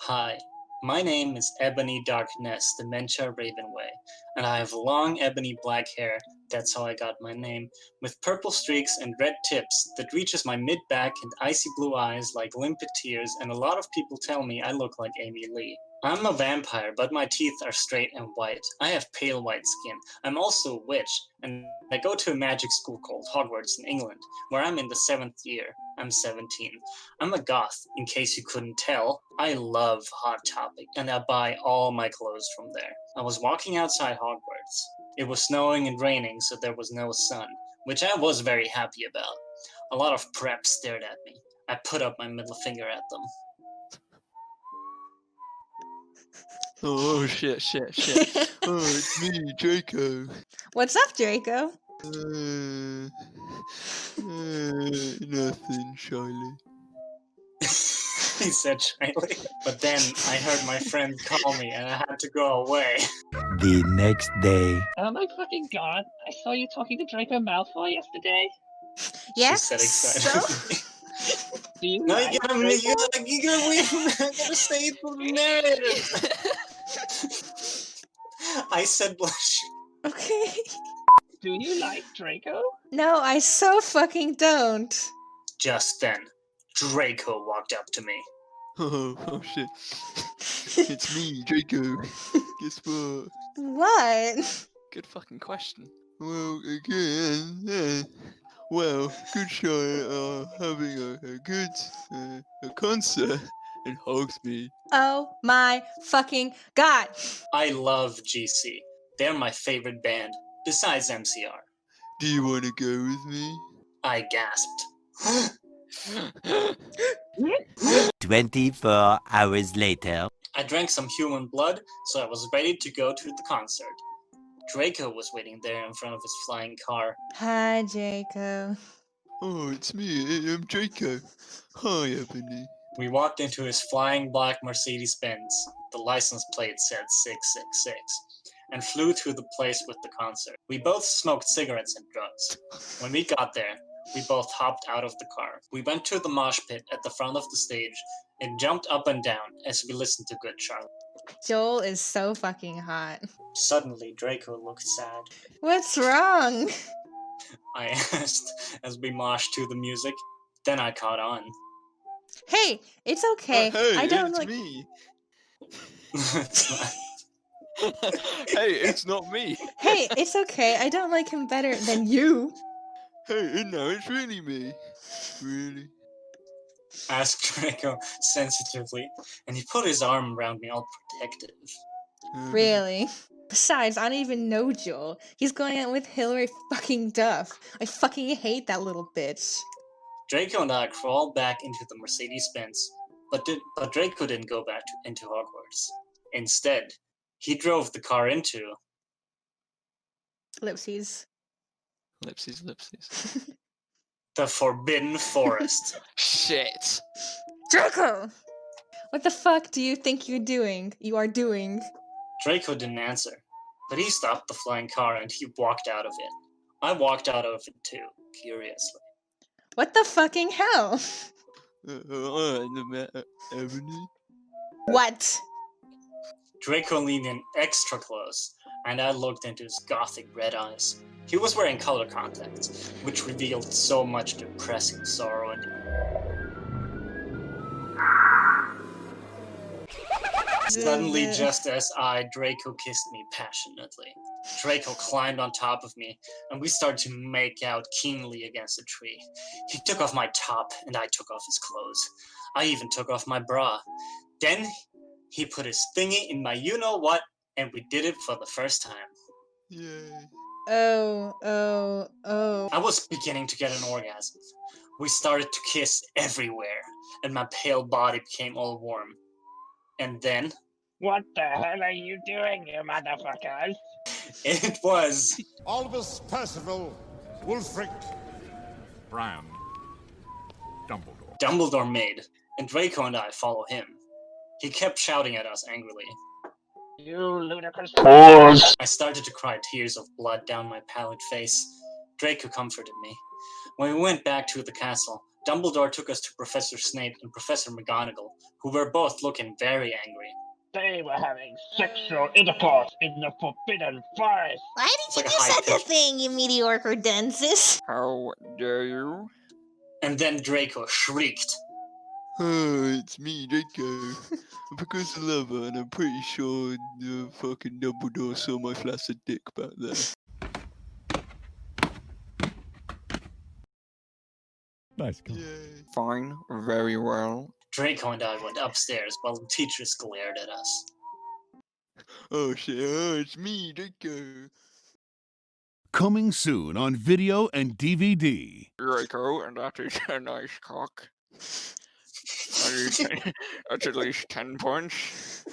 Hi, my name is Ebony Darkness, Dementia Ravenway, and I have long ebony black hair, that's how I got my name, with purple streaks and red tips that reaches my mid-back and icy blue eyes like limpid tears, and a lot of people tell me I look like Amy Lee. I'm a vampire, but my teeth are straight and white. I have pale white skin. I'm also a witch, and I go to a magic school called Hogwarts in England, where I'm in the 7th year. I'm 17. I'm a goth, in case you couldn't tell. I love Hot Topic, and I buy all my clothes from there. I was walking outside Hogwarts. It was snowing and raining, so there was no sun, which I was very happy about. A lot of preps stared at me. I put up my middle finger at them. Oh shit. Oh, it's me, Draco. What's up, Draco? Nothing, Charlie. He said shyly. But then I heard my friend call me and I had to go away. The next day. Oh my fucking god, I saw you talking to Draco Malfoy yesterday. Yeah. She said excitedly. Do you No, like you gotta wait. I gotta say it for the narrative. I said blush. Okay. Do you like Draco? No, I so fucking don't. Just then, Draco walked up to me. Oh shit. It's me, Draco. Guess what? What? Good fucking question. Well, again, well, good show. Having a good a concert in Hogsmeade. Oh my fucking god. I love GC. They're my favorite band, besides MCR. Do you want to go with me? I gasped. 24 hours later. I drank some human blood, so I was ready to go to the concert. Draco was waiting there in front of his flying car. Hi, Draco. Oh, it's me. I'm Draco. Hi, Ebony. We walked into his flying black Mercedes-Benz, the license plate said 666, and flew through the place with the concert. We both smoked cigarettes and drugs. When we got there, we both hopped out of the car. We went to the mosh pit at the front of the stage and jumped up and down as we listened to Good Charlotte. Joel is so fucking hot. Suddenly, Draco looked sad. What's wrong? I asked as we moshed to the music. Then I caught on. Hey, it's okay. Oh, hey, I don't it's like. me. It's not. Hey, it's not me. Hey, it's okay. I don't like him better than you. Hey, no, it's really me. Really? Asked Draco sensitively, and he put his arm around me all protective. Really? Besides, I don't even know Joel. He's going out with Hillary fucking Duff. I fucking hate that little bitch. Draco and I crawled back into the Mercedes-Benz, but Draco didn't go back into Hogwarts. Instead, he drove the car into... Lipsies. Lipsies. the Forbidden Forest. Shit. Draco! What the fuck do you think you're doing? You are doing? Draco didn't answer, but he stopped the flying car and he walked out of it. I walked out of it too, curiously. What the fucking hell? Ebony? What? Draco leaned in extra close, and I looked into his gothic red eyes. He was wearing color contacts, which revealed so much depressing sorrow and... Suddenly, just as Draco kissed me passionately. Draco climbed on top of me, and we started to make out keenly against a tree. He took off my top, and I took off his clothes. I even took off my bra. Then, he put his thingy in my you-know-what, and we did it for the first time. Yay. Oh. I was beginning to get an orgasm. We started to kiss everywhere, and my pale body became all warm. And then... What the hell are you doing, you motherfuckers? It was... Albus Percival, Wulfric, Brown, Dumbledore. Dumbledore made, and Draco and I follow him. He kept shouting at us angrily. You ludicrous fools! I started to cry tears of blood down my pallid face. Draco comforted me. When we went back to the castle, Dumbledore took us to Professor Snape and Professor McGonagall, who were both looking very angry. They were having sexual intercourse in the Forbidden Forest. Why It's did like you a do such a high-pitched- thing, you meteor credensis? How dare you? And then Draco shrieked. Oh, it's me, Draco. I'm Professor Lover, and I'm pretty sure the fucking Dumbledore saw my flaccid dick back there. Nice. Yay. Fine, very well. Draco and I went upstairs while the teachers glared at us. Oh shit, oh, it's me, Draco. Coming soon on video and DVD. Draco, and that is a nice cock. That's at least 10 points.